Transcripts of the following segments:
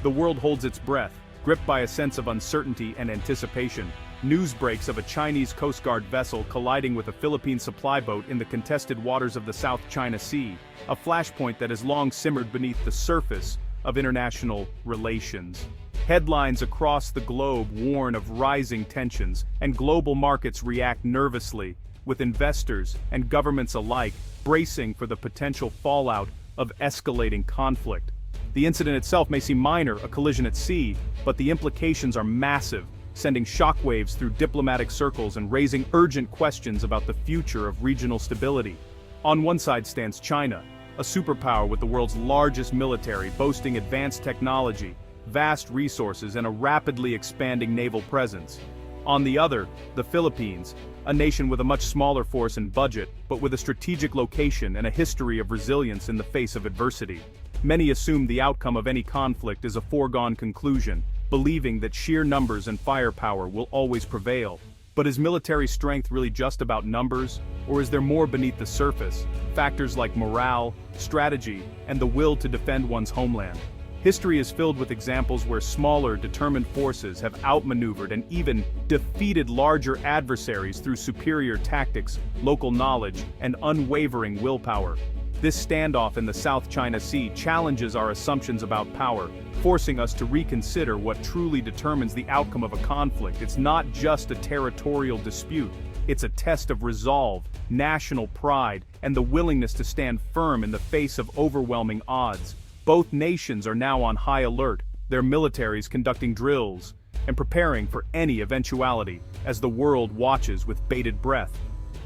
The world holds its breath, gripped by a sense of uncertainty and anticipation. News breaks of a Chinese Coast Guard vessel colliding with a Philippine supply boat in the contested waters of the South China Sea, a flashpoint that has long simmered beneath the surface of international relations. Headlines across the globe warn of rising tensions, and global markets react nervously, with investors and governments alike bracing for the potential fallout of escalating conflict. The incident itself may seem minor, a collision at sea, but the implications are massive, sending shockwaves through diplomatic circles and raising urgent questions about the future of regional stability. On one side stands China, a superpower with the world's largest military, boasting advanced technology, vast resources, and a rapidly expanding naval presence. On the other, the Philippines, a nation with a much smaller force and budget, but with a strategic location and a history of resilience in the face of adversity. Many assume the outcome of any conflict is a foregone conclusion, believing that sheer numbers and firepower will always prevail. But is military strength really just about numbers, or is there more beneath the surface, factors like morale, strategy, and the will to defend one's homeland? History is filled with examples where smaller, determined forces have outmaneuvered and even defeated larger adversaries through superior tactics, local knowledge, and unwavering willpower. This standoff in the South China Sea challenges our assumptions about power, forcing us to reconsider what truly determines the outcome of a conflict. It's not just a territorial dispute, it's a test of resolve, national pride, and the willingness to stand firm in the face of overwhelming odds. Both nations are now on high alert, their militaries conducting drills and preparing for any eventuality as the world watches with bated breath.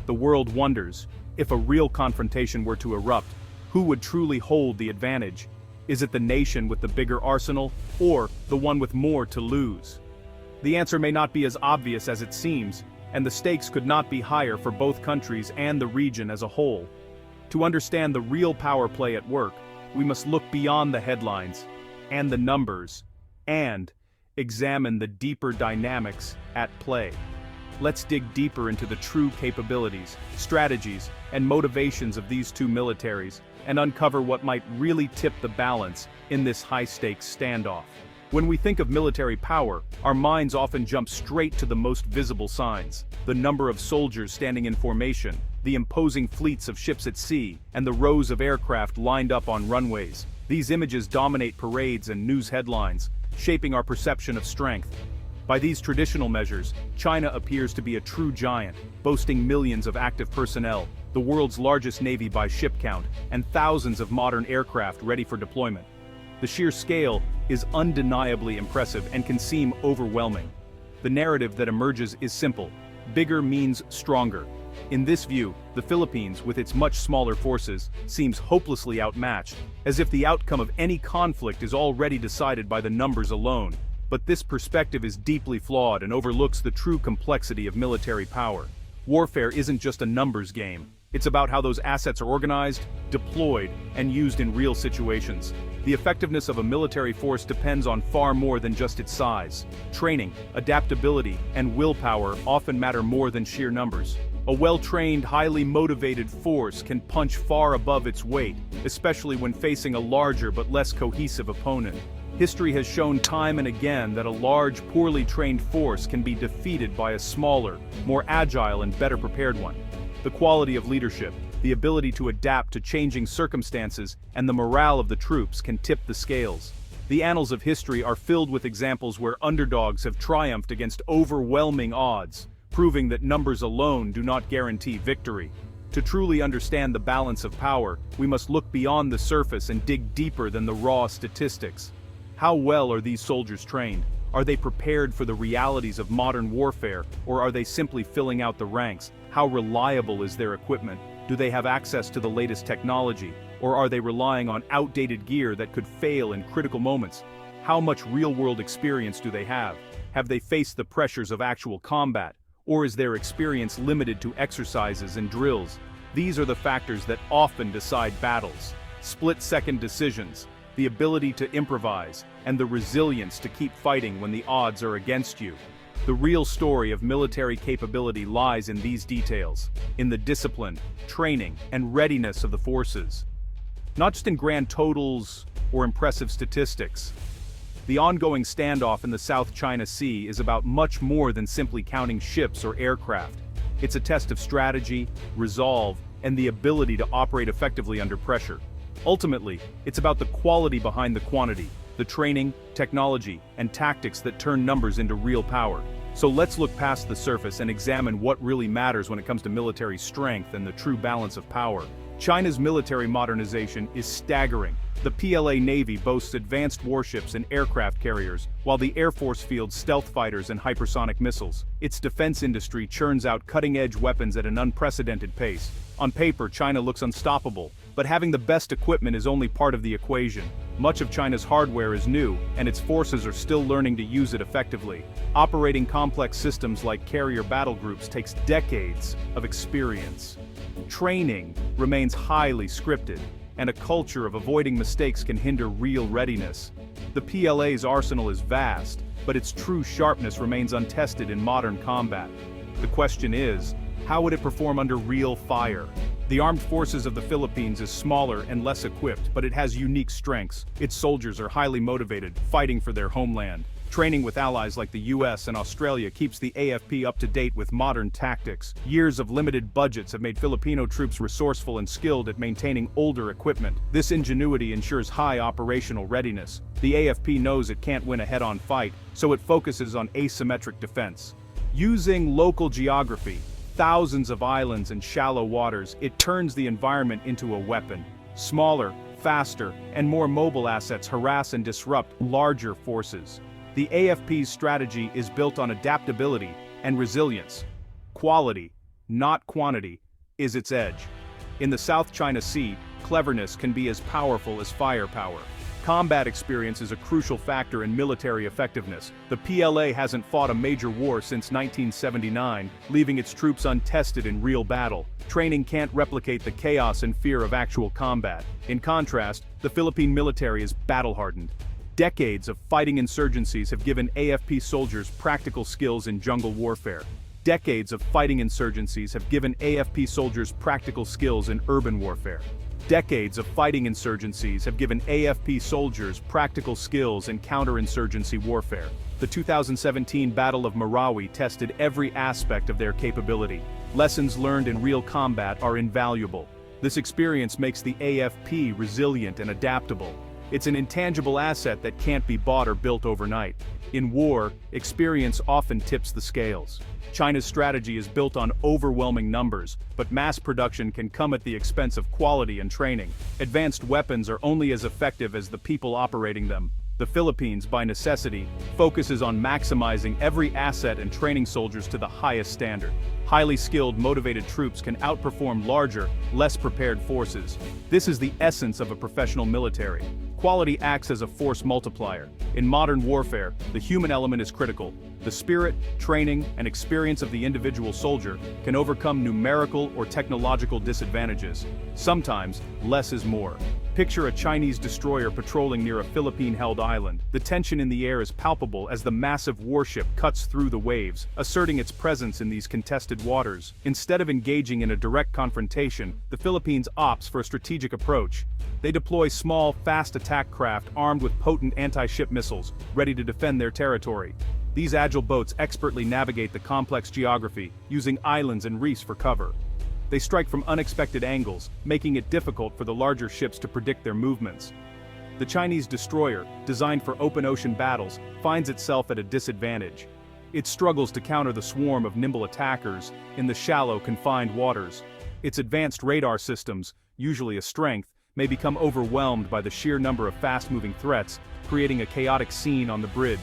The world wonders, if a real confrontation were to erupt, who would truly hold the advantage? Is it the nation with the bigger arsenal, or the one with more to lose? The answer may not be as obvious as it seems, and the stakes could not be higher for both countries and the region as a whole. To understand the real power play at work, we must look beyond the headlines and the numbers, and examine the deeper dynamics at play. Let's dig deeper into the true capabilities, strategies, and motivations of these two militaries, and uncover what might really tip the balance in this high-stakes standoff. When we think of military power, our minds often jump straight to the most visible signs: the number of soldiers standing in formation, the imposing fleets of ships at sea, and the rows of aircraft lined up on runways. These images dominate parades and news headlines, shaping our perception of strength. By these traditional measures, China appears to be a true giant, boasting millions of active personnel, the world's largest navy by ship count, and thousands of modern aircraft ready for deployment. The sheer scale is undeniably impressive and can seem overwhelming. The narrative that emerges is simple: bigger means stronger. In this view, the Philippines, with its much smaller forces, seems hopelessly outmatched, as if the outcome of any conflict is already decided by the numbers alone. But this perspective is deeply flawed and overlooks the true complexity of military power. Warfare isn't just a numbers game. It's about how those assets are organized, deployed, and used in real situations. The effectiveness of a military force depends on far more than just its size. Training, adaptability, and willpower often matter more than sheer numbers. A well-trained, highly motivated force can punch far above its weight, especially when facing a larger but less cohesive opponent. History has shown time and again that a large, poorly trained force can be defeated by a smaller, more agile and better prepared one. The quality of leadership, the ability to adapt to changing circumstances, and the morale of the troops can tip the scales. The annals of history are filled with examples where underdogs have triumphed against overwhelming odds, proving that numbers alone do not guarantee victory. To truly understand the balance of power, we must look beyond the surface and dig deeper than the raw statistics. How well are these soldiers trained? Are they prepared for the realities of modern warfare, or are they simply filling out the ranks? How reliable is their equipment? Do they have access to the latest technology, or are they relying on outdated gear that could fail in critical moments? How much real-world experience do they have? Have they faced the pressures of actual combat, or is their experience limited to exercises and drills? These are the factors that often decide battles. Split-second decisions, the ability to improvise, and the resilience to keep fighting when the odds are against you. The real story of military capability lies in these details, in the discipline, training, and readiness of the forces. Not just in grand totals or impressive statistics. The ongoing standoff in the South China Sea is about much more than simply counting ships or aircraft. It's a test of strategy, resolve, and the ability to operate effectively under pressure. Ultimately, it's about the quality behind the quantity, the training, technology, and tactics that turn numbers into real power. So let's look past the surface and examine what really matters when it comes to military strength and the true balance of power. China's military modernization is staggering. The PLA Navy boasts advanced warships and aircraft carriers, while the Air Force fields stealth fighters and hypersonic missiles. Its defense industry churns out cutting-edge weapons at an unprecedented pace. On paper, China looks unstoppable, but having the best equipment is only part of the equation. Much of China's hardware is new, and its forces are still learning to use it effectively. Operating complex systems like carrier battle groups takes decades of experience. Training remains highly scripted, and a culture of avoiding mistakes can hinder real readiness. The PLA's arsenal is vast, but its true sharpness remains untested in modern combat. The question is, how would it perform under real fire? The Armed Forces of the Philippines is smaller and less equipped, but it has unique strengths. Its soldiers are highly motivated, fighting for their homeland. Training with allies like the US and Australia keeps the AFP up to date with modern tactics. Years of limited budgets have made Filipino troops resourceful and skilled at maintaining older equipment. This ingenuity ensures high operational readiness. The AFP knows it can't win a head-on fight, so it focuses on asymmetric defense. Using local geography, thousands of islands and shallow waters, it turns the environment into a weapon. Smaller, faster, and more mobile assets harass and disrupt larger forces. The AFP's strategy is built on adaptability and resilience. Quality, not quantity, is its edge. In the South China Sea, cleverness can be as powerful as firepower. Combat experience is a crucial factor in military effectiveness. The PLA hasn't fought a major war since 1979, leaving its troops untested in real battle. Training can't replicate the chaos and fear of actual combat. In contrast, the Philippine military is battle-hardened. Decades of fighting insurgencies have given AFP soldiers practical skills in jungle warfare. Decades of fighting insurgencies have given AFP soldiers practical skills in urban warfare. Decades of fighting insurgencies have given AFP soldiers practical skills in counterinsurgency warfare. The 2017 Battle of Marawi tested every aspect of their capability. Lessons learned in real combat are invaluable. This experience makes the AFP resilient and adaptable. It's an intangible asset that can't be bought or built overnight. In war, experience often tips the scales. China's strategy is built on overwhelming numbers, but mass production can come at the expense of quality and training. Advanced weapons are only as effective as the people operating them. The Philippines, by necessity, focuses on maximizing every asset and training soldiers to the highest standard. Highly skilled, motivated troops can outperform larger, less prepared forces. This is the essence of a professional military. Quality acts as a force multiplier. In modern warfare, the human element is critical. The spirit, training, and experience of the individual soldier can overcome numerical or technological disadvantages. Sometimes, less is more. Picture a Chinese destroyer patrolling near a Philippine-held island. The tension in the air is palpable as the massive warship cuts through the waves, asserting its presence in these contested waters. Instead of engaging in a direct confrontation, the Philippines opts for a strategic approach. They deploy small, fast attack craft armed with potent anti-ship missiles, ready to defend their territory. These agile boats expertly navigate the complex geography, using islands and reefs for cover. They strike from unexpected angles, making it difficult for the larger ships to predict their movements. The Chinese destroyer, designed for open ocean battles, finds itself at a disadvantage. It struggles to counter the swarm of nimble attackers in the shallow, confined waters. Its advanced radar systems, usually a strength, may become overwhelmed by the sheer number of fast-moving threats, creating a chaotic scene on the bridge.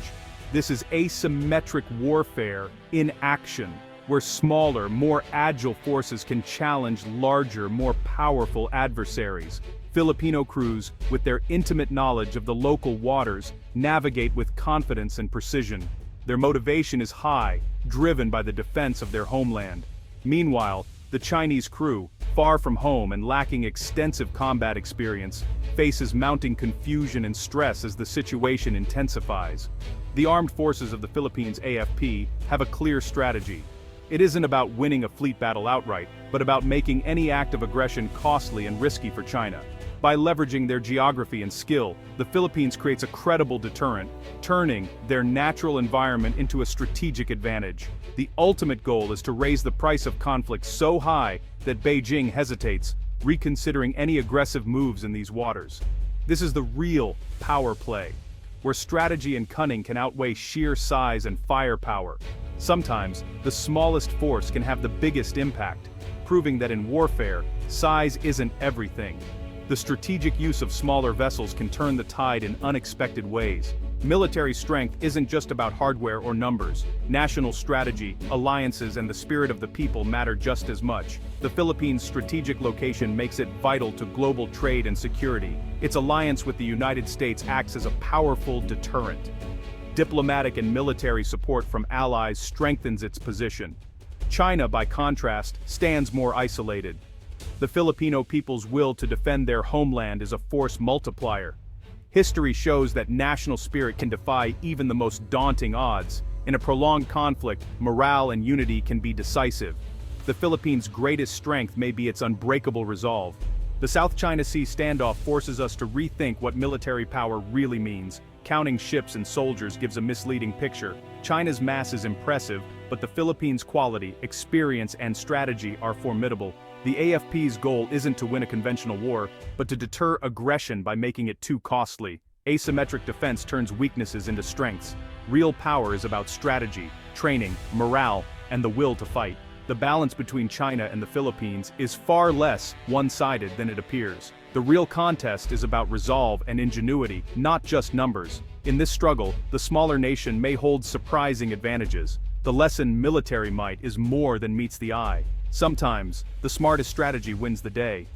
This is asymmetric warfare in action, where smaller, more agile forces can challenge larger, more powerful adversaries. Filipino crews, with their intimate knowledge of the local waters, navigate with confidence and precision. Their motivation is high, driven by the defense of their homeland. Meanwhile, the Chinese crew, far from home and lacking extensive combat experience, faces mounting confusion and stress as the situation intensifies. The Armed Forces of the Philippines AFP have a clear strategy. It isn't about winning a fleet battle outright, but about making any act of aggression costly and risky for China. By leveraging their geography and skill, the Philippines creates a credible deterrent, turning their natural environment into a strategic advantage. The ultimate goal is to raise the price of conflict so high that Beijing hesitates, reconsidering any aggressive moves in these waters. This is the real power play, where strategy and cunning can outweigh sheer size and firepower. Sometimes, the smallest force can have the biggest impact, proving that in warfare, size isn't everything. The strategic use of smaller vessels can turn the tide in unexpected ways. Military strength isn't just about hardware or numbers. National strategy, alliances, and the spirit of the people matter just as much. The Philippines' strategic location makes it vital to global trade and security. Its alliance with the United States acts as a powerful deterrent. Diplomatic and military support from allies strengthens its position. China, by contrast, stands more isolated. The Filipino people's will to defend their homeland is a force multiplier. History shows that national spirit can defy even the most daunting odds. In a prolonged conflict, morale and unity can be decisive. The Philippines' greatest strength may be its unbreakable resolve. The South China Sea standoff forces us to rethink what military power really means. Counting ships and soldiers gives a misleading picture. China's mass is impressive, but the Philippines' quality, experience, and strategy are formidable. The AFP's goal isn't to win a conventional war, but to deter aggression by making it too costly. Asymmetric defense turns weaknesses into strengths. Real power is about strategy, training, morale, and the will to fight. The balance between China and the Philippines is far less one-sided than it appears. The real contest is about resolve and ingenuity, not just numbers. In this struggle, the smaller nation may hold surprising advantages. The lesson: military might is more than meets the eye. Sometimes, the smartest strategy wins the day.